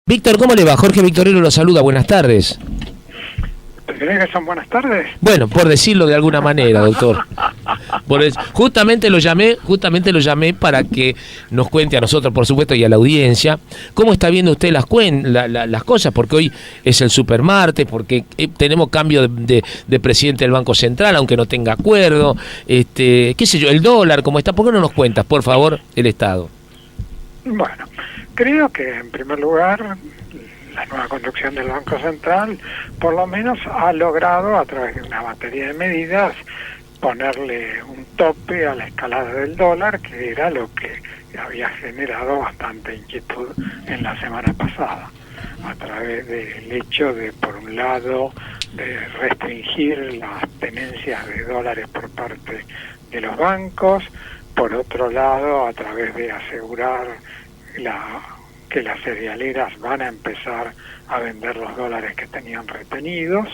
Víctor, ¿cómo le va? Jorge Victorino lo saluda, buenas tardes. ¿Te crees que son buenas tardes? Bueno, por decirlo de alguna manera, doctor. Justamente lo llamé para que nos cuente a nosotros, por supuesto, y a la audiencia, cómo está viendo usted las cosas, porque hoy es el supermartes, porque tenemos cambio de presidente del Banco Central, aunque no tenga acuerdo, qué sé yo, el dólar, cómo está. ¿Por qué no nos cuentas, por favor, el estado? Bueno, creo que en primer lugar la nueva conducción del Banco Central por lo menos ha logrado a través de una batería de medidas ponerle un tope a la escalada del dólar, que era lo que había generado bastante inquietud en la semana pasada, a través del hecho de, por un lado, de restringir las tenencias de dólares por parte de los bancos, por otro lado, a través de asegurar que las cerealeras van a empezar a vender los dólares que tenían retenidos,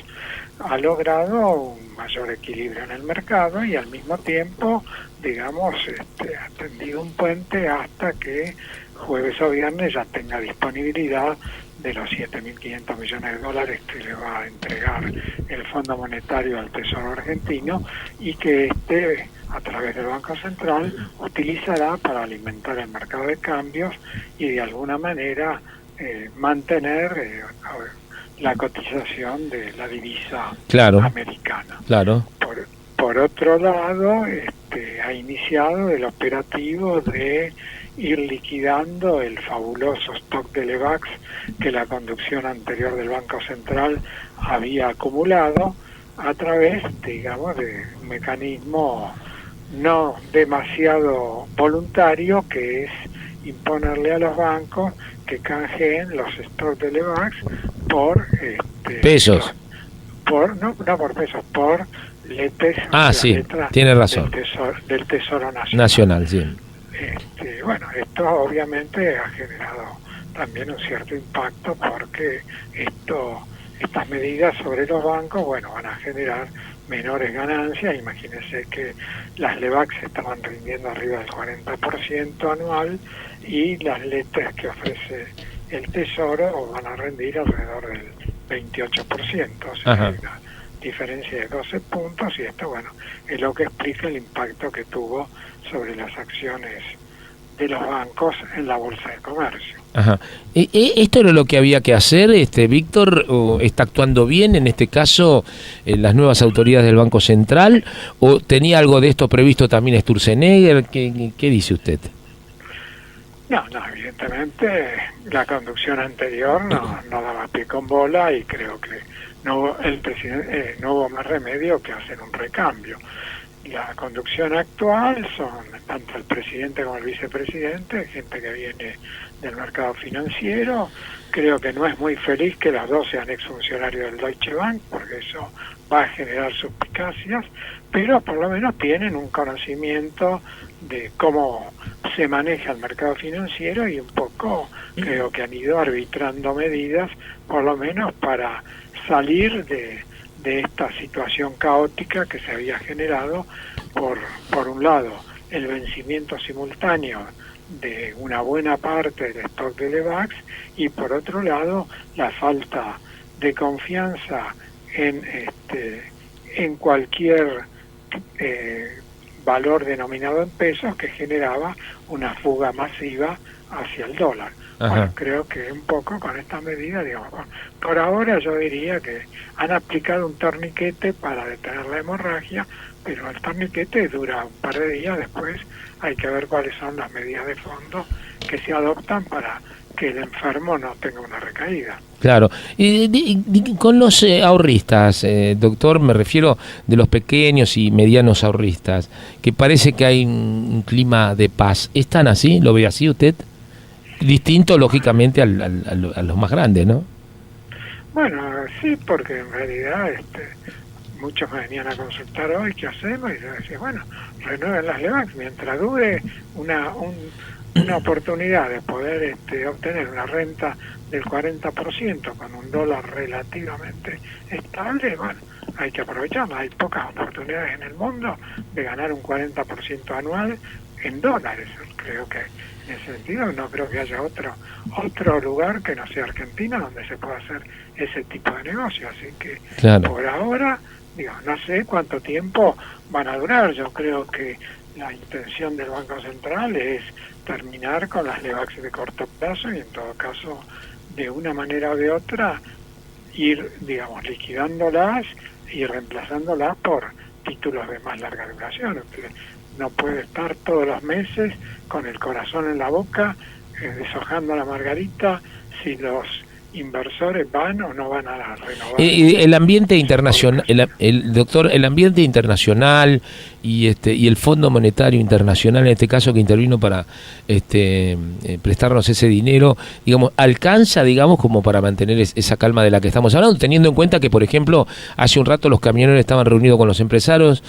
ha logrado un mayor equilibrio en el mercado y al mismo tiempo, digamos, ha tendido un puente hasta que jueves o viernes ya tenga disponibilidad de los 7.500 millones de dólares que le va a entregar el Fondo Monetario al Tesoro Argentino y que a través del Banco Central utilizará para alimentar el mercado de cambios y de alguna manera mantener la cotización de la divisa americana. Claro. Por otro lado, ha iniciado el operativo de ir liquidando el fabuloso stock de Levax que la conducción anterior del Banco Central había acumulado a través, digamos, de un mecanismo no demasiado voluntario, que es imponerle a los bancos que canjeen los stocks de Levax por pesos. No por pesos, por letes. Sí, tiene razón. Del Tesoro Nacional, sí. Esto obviamente ha generado también un cierto impacto porque estas medidas sobre los bancos, van a generar menores ganancias. Imagínense que las Levax estaban rindiendo arriba del 40% anual y las letes que ofrece el Tesoro van a rendir alrededor del 28%, o sea, hay una diferencia de 12 puntos y esto, es lo que explica el impacto que tuvo sobre las acciones de los bancos en la Bolsa de Comercio. ¿Esto era lo que había que hacer, Víctor? ¿O está actuando bien en este caso las nuevas autoridades del Banco Central? ¿O tenía algo de esto previsto también Sturzenegger? ¿Qué dice usted? No, evidentemente la conducción anterior no daba pie con bola y creo que no hubo más remedio que hacer un recambio. La conducción actual son tanto el presidente como el vicepresidente, gente que viene del mercado financiero. Creo que no es muy feliz que los dos sean exfuncionarios del Deutsche Bank, porque eso va a generar suspicacias, pero por lo menos tienen un conocimiento de cómo se maneja el mercado financiero y un poco creo que han ido arbitrando medidas, por lo menos para salir de esta situación caótica que se había generado por un lado el vencimiento simultáneo de una buena parte del stock de Levax y por otro lado la falta de confianza en cualquier valor denominado en pesos que generaba una fuga masiva hacia el dólar. Creo que un poco con esta medida, por ahora yo diría que han aplicado un torniquete para detener la hemorragia, pero el torniquete dura un par de días, después hay que ver cuáles son las medidas de fondo que se adoptan para que el enfermo no tenga una recaída. Claro. Y con los ahorristas, doctor, me refiero de los pequeños y medianos ahorristas, que parece que hay un clima de paz. ¿Están así? ¿Lo ve así usted? Distinto, lógicamente, a los más grandes, ¿no? Bueno, sí, porque en realidad muchos me venían a consultar hoy, ¿qué hacemos? Y yo decía, renueven las Levax mientras dure una oportunidad de poder obtener una renta del 40% con un dólar relativamente estable. Hay que aprovecharla. Hay pocas oportunidades en el mundo de ganar un 40% anual en dólares. Creo que en ese sentido no creo que haya otro lugar que no sea Argentina donde se pueda hacer ese tipo de negocio. Así que por ahora, no sé cuánto tiempo van a durar. Yo creo que la intención del Banco Central es terminar con las LEVAX de corto plazo y en todo caso, de una manera o de otra, ir, liquidándolas y reemplazándolas por títulos de más larga duración. No puede estar todos los meses con el corazón en la boca, deshojando la margarita, si los inversores van o no van a renovar. El ambiente internacional, doctor, el ambiente internacional y el Fondo Monetario Internacional, en este caso, que intervino para prestarnos ese dinero, alcanza, como para mantener esa calma de la que estamos hablando, teniendo en cuenta que, por ejemplo, hace un rato los camioneros estaban reunidos con los empresarios,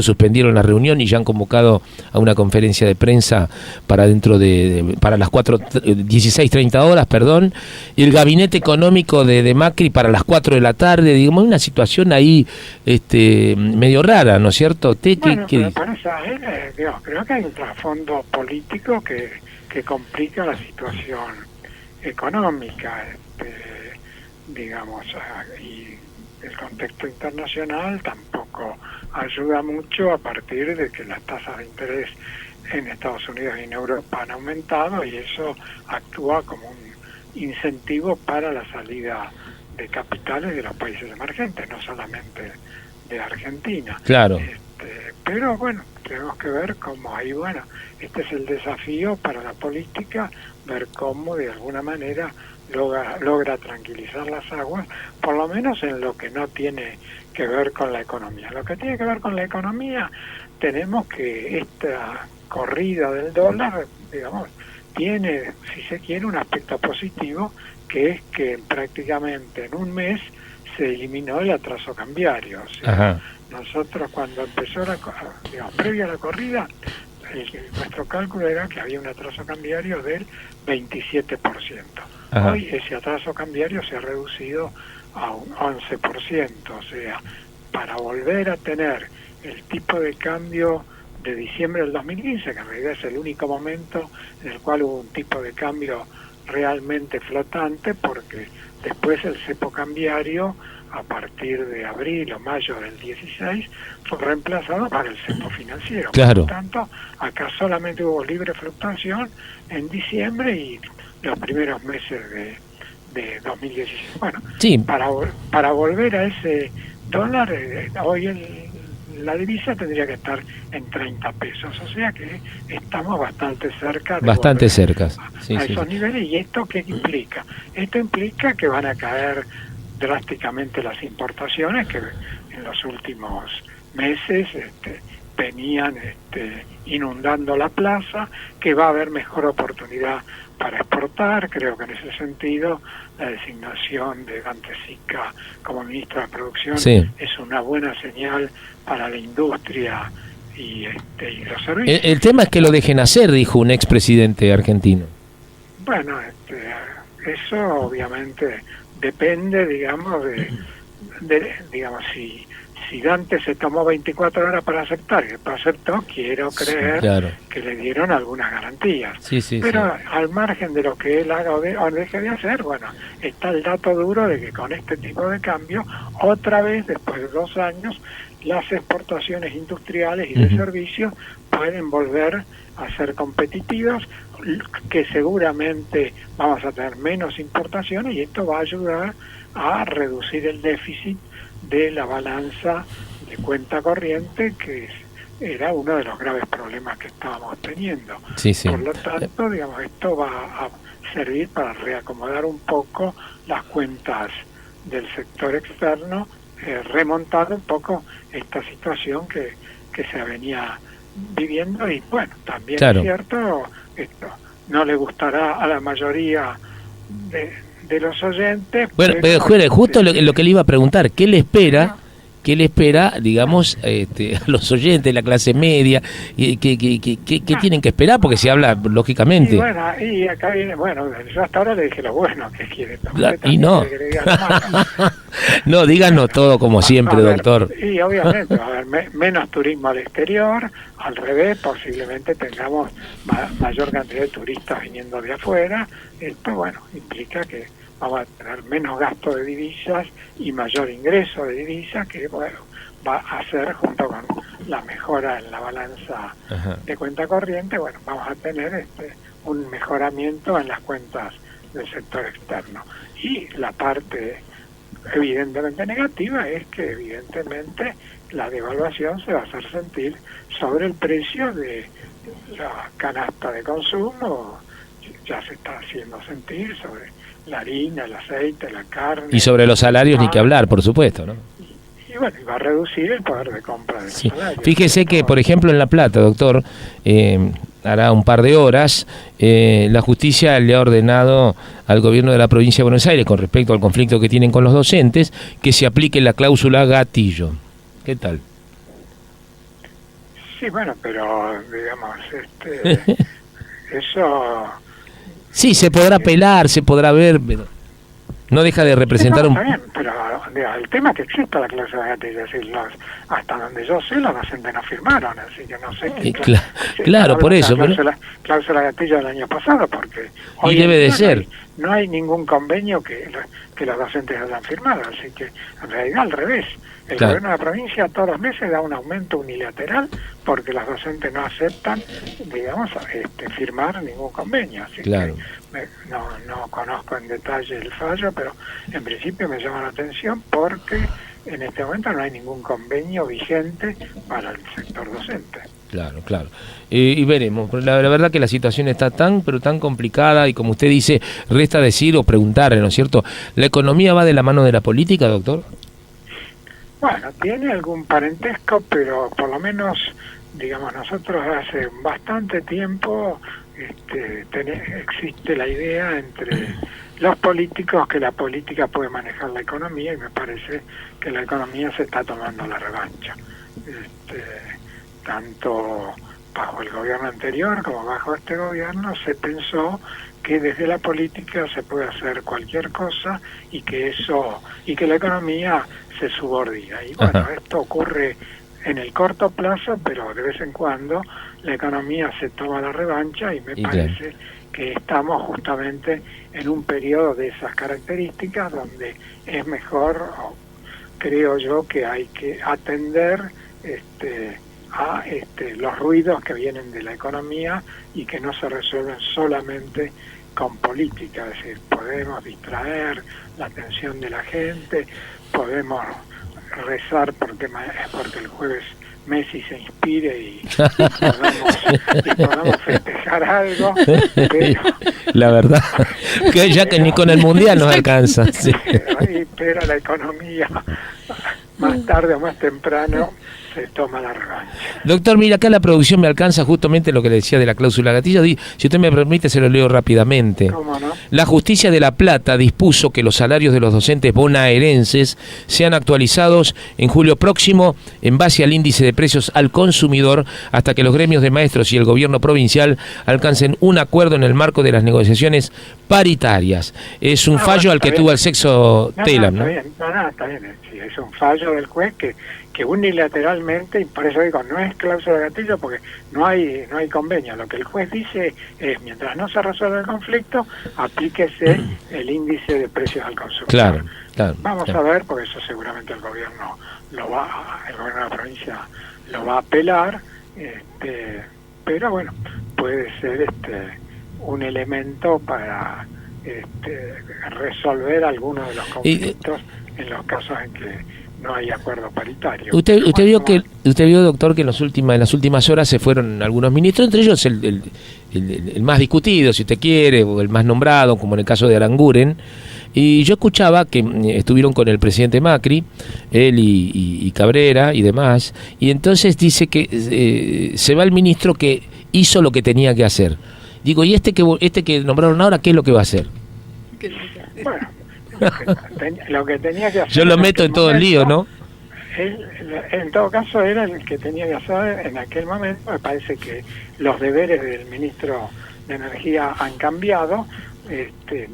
suspendieron la reunión y ya han convocado a una conferencia de prensa para para las 16:30 horas, y el gabinete económico de Macri para las 4 de la tarde, hay una situación ahí medio rara, ¿no es cierto? Bueno, pero parece a él, creo que hay un trasfondo político que complica la situación económica, y el contexto internacional tampoco ayuda mucho a partir de que las tasas de interés en Estados Unidos y en Europa han aumentado y eso actúa como un incentivo para la salida de capitales de los países emergentes, no solamente de Argentina. Claro. Pero bueno, tenemos que ver cómo ahí, este es el desafío para la política, ver cómo de alguna manera logra tranquilizar las aguas, por lo menos en lo que no tiene que ver con la economía. Lo que tiene que ver con la economía, tenemos que esta corrida del dólar, tiene, si se quiere, un aspecto positivo, que es que prácticamente en un mes se eliminó el atraso cambiario. O sea, nosotros cuando empezó previo a la corrida, nuestro cálculo era que había un atraso cambiario del 27%. Hoy ese atraso cambiario se ha reducido a un 11%, o sea, para volver a tener el tipo de cambio de diciembre del 2015, que en realidad es el único momento en el cual hubo un tipo de cambio realmente flotante, porque después el cepo cambiario, a partir de abril o mayo del 16, fue reemplazado por el cepo financiero. Claro. Por lo tanto, acá solamente hubo libre fluctuación en diciembre y los primeros meses de 2016. Bueno, sí. Para volver a ese dólar, hoy la divisa tendría que estar en 30 pesos, o sea que estamos bastante cerca sí, esos niveles. ¿Y esto qué implica? Esto implica que van a caer drásticamente las importaciones, que en los últimos meses venían inundando la plaza, que va a haber mejor oportunidad para exportar. Creo que en ese sentido la designación de Dante Sica como ministro de Producción es una buena señal para la industria y los servicios. El tema es que lo dejen hacer, dijo un expresidente argentino. Bueno, eso obviamente depende, si Dante se tomó 24 horas para aceptar, que aceptó, quiero creer que le dieron algunas garantías. Pero al margen de lo que él haga o deje de hacer, está el dato duro de que con este tipo de cambio, otra vez, después de 2 años, las exportaciones industriales y de servicios pueden volver a ser competitivas, que seguramente vamos a tener menos importaciones y esto va a ayudar a reducir el déficit de la balanza de cuenta corriente, que era uno de los graves problemas que estábamos teniendo. Por lo tanto, esto va a servir para reacomodar un poco las cuentas del sector externo, remontando un poco esta situación que se venía viviendo. Y también es cierto, esto no le gustará a la mayoría de los oyentes. Pero justo lo que le iba a preguntar, ¿qué le espera qué le espera, digamos, a los oyentes, la clase media, y qué tienen que esperar, porque se habla, lógicamente. Y bueno, y acá viene, bueno, yo hasta ahora le dije lo bueno que quiere. Y no. No, díganos todo como siempre, doctor. Y obviamente va a haber menos turismo al exterior, al revés, posiblemente tengamos mayor cantidad de turistas viniendo de afuera. Esto, bueno, implica que vamos a tener menos gasto de divisas y mayor ingreso de divisas, que, bueno, va a hacer, junto con la mejora en la balanza de cuenta corriente, bueno, vamos a tener un mejoramiento en las cuentas del sector externo. Y la parte evidentemente negativa es que evidentemente la devaluación se va a hacer sentir sobre el precio de la canasta de consumo, ya se está haciendo sentir sobre la harina, el aceite, la carne. Y sobre los salarios ni que hablar, por supuesto, ¿no? Y bueno, y va a reducir el poder de compra de los salarios. Fíjese que, por ejemplo, en La Plata, doctor, hará un par de horas, la justicia le ha ordenado al gobierno de la provincia de Buenos Aires, con respecto al conflicto que tienen con los docentes, que se aplique la cláusula gatillo. ¿Qué tal? Sí, bueno, pero digamos, eso... Sí, se podrá apelar, se podrá ver, pero no deja de representar Está bien, pero el tema es que existe la cláusula gatillo, es decir, hasta donde yo sé, los docentes no firmaron, así que no sé qué claro, por eso. Cláusula gatillo del año pasado, porque hoy debe de ser. No hay ningún convenio que los docentes hayan firmado, así que en realidad al revés. El gobierno de la provincia todos los meses da un aumento unilateral porque los docentes no aceptan, digamos, firmar ningún convenio. Así que no conozco en detalle el fallo, pero en principio me llama la atención porque en este momento no hay ningún convenio vigente para el sector docente. Claro. Y veremos. La verdad que la situación está tan complicada y, como usted dice, resta decir o preguntarle, ¿no es cierto? ¿La economía va de la mano de la política, doctor? Bueno, tiene algún parentesco, pero por lo menos, digamos, nosotros hace bastante tiempo existe la idea entre los políticos que la política puede manejar la economía, y me parece que la economía se está tomando la revancha. Tanto bajo el gobierno anterior como bajo este gobierno se pensó que desde la política se puede hacer cualquier cosa y que la economía se subordina. Y bueno, esto ocurre en el corto plazo, pero de vez en cuando la economía se toma la revancha y me parece que estamos justamente en un periodo de esas características donde es mejor, creo yo, que hay que atender a los ruidos que vienen de la economía y que no se resuelven solamente con política. Es decir, podemos distraer la atención de la gente, podemos rezar porque el jueves Messi se inspire y podamos festejar algo, pero, la verdad que ya que ni con el mundial nos alcanza. Sí. Pero la economía más tarde o más temprano se toma la revancha. Doctor, mira, acá la producción me alcanza justamente lo que le decía de la cláusula gatillo. Si usted me permite, se lo leo rápidamente. ¿Cómo no? La justicia de La Plata dispuso que los salarios de los docentes bonaerenses sean actualizados en julio próximo en base al índice de precios al consumidor, hasta que los gremios de maestros y el gobierno provincial alcancen un acuerdo en el marco de las negociaciones paritarias. Es un fallo al que tuvo el sexo Telam, ¿no? Está bien. Sí, es un fallo del juez que unilateralmente, y por eso digo, no es cláusula gatillo porque no hay convenio. Lo que el juez dice es, mientras no se resuelva el conflicto, aplíquese el índice de precios al consumidor. Claro. Vamos a ver, porque eso seguramente el gobierno de la provincia lo va a apelar, pero bueno, puede ser un elemento para resolver algunos de los conflictos en los casos en que no hay acuerdo paritario. Usted vio, doctor, que en las últimas horas se fueron algunos ministros, entre ellos el más discutido, si usted quiere, o el más nombrado, como en el caso de Aranguren. Y yo escuchaba que estuvieron con el presidente Macri, él y Cabrera y demás, y entonces dice que se va el ministro que hizo lo que tenía que hacer. Digo, ¿y este que nombraron ahora, qué es lo que va a hacer? Bueno, lo que tenía que hacer... Yo lo meto en todo el lío, ¿no? En todo caso era el que tenía que hacer en aquel momento. Me parece que los deberes del ministro de Energía han cambiado.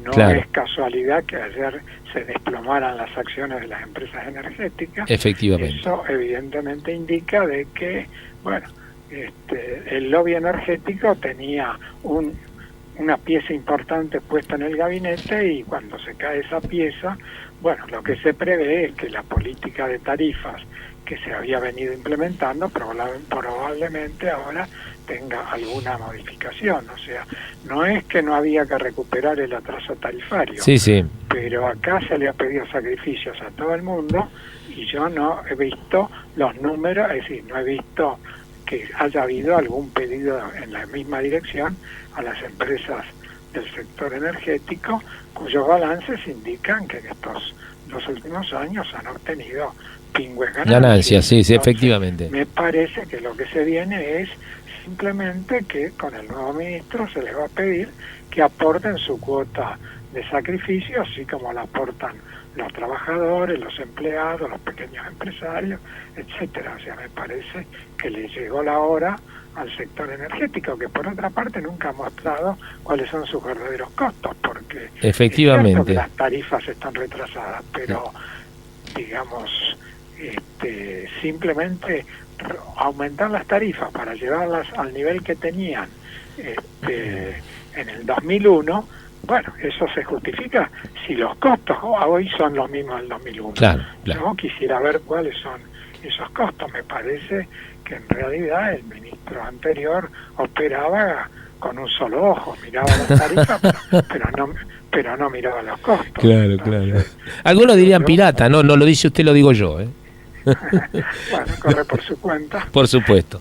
No Claro. es casualidad que ayer se desplomaran las acciones de las empresas energéticas. Efectivamente. Eso evidentemente indica de que, bueno, el lobby energético tenía una pieza importante puesta en el gabinete, y cuando se cae esa pieza, bueno, lo que se prevé es que la política de tarifas que se había venido implementando probablemente ahora tenga alguna modificación. O sea, no es que no había que recuperar el atraso tarifario, Sí, sí. pero acá se le ha pedido sacrificios a todo el mundo, y yo no he visto los números, es decir, no he visto que haya habido algún pedido en la misma dirección a las empresas del sector energético, cuyos balances indican que en estos 2 últimos años han obtenido pingües Ganancias, sí, sí, Entonces, efectivamente. me parece que lo que se viene es simplemente que con el nuevo ministro se les va a pedir que aporten su cuota de sacrificio, así como la aportan los trabajadores, los empleados, los pequeños empresarios, etcétera. O sea, me parece que le llegó la hora al sector energético, que por otra parte nunca ha mostrado cuáles son sus verdaderos costos, porque Efectivamente. es cierto que las tarifas están retrasadas, pero digamos, simplemente aumentar las tarifas para llevarlas al nivel que tenían en el 2001, bueno, eso se justifica si los costos hoy son los mismos del 2001. Claro, claro. Yo quisiera ver cuáles son esos costos. Me parece que en realidad el ministro anterior operaba con un solo ojo, miraba las tarifas, pero no miraba los costos. Claro, Entonces, claro. Algunos dirían pirata, no lo dice usted, lo digo yo, ¿eh? bueno, corre por su cuenta. Por supuesto.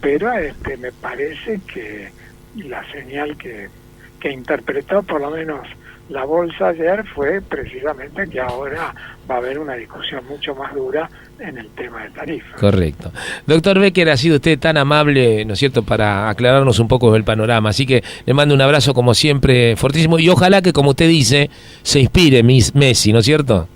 Pero me parece que la señal que interpretó por lo menos la bolsa ayer fue precisamente que ahora va a haber una discusión mucho más dura en el tema de tarifas. Correcto. Doctor Becker, ha sido usted tan amable, ¿no es cierto?, para aclararnos un poco el panorama. Así que le mando un abrazo como siempre fortísimo, y ojalá que, como usted dice, se inspire Messi, ¿no es cierto?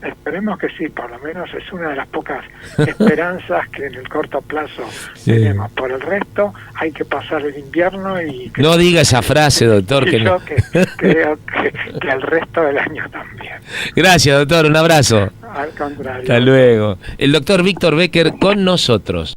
Esperemos que sí, por lo menos es una de las pocas esperanzas que en el corto plazo tenemos. Por el resto hay que pasar el invierno y... No diga esa frase, doctor. Y que yo no. que creo que el resto del año también. Gracias, doctor, un abrazo. Al contrario. Hasta luego. El doctor Víctor Becker con nosotros.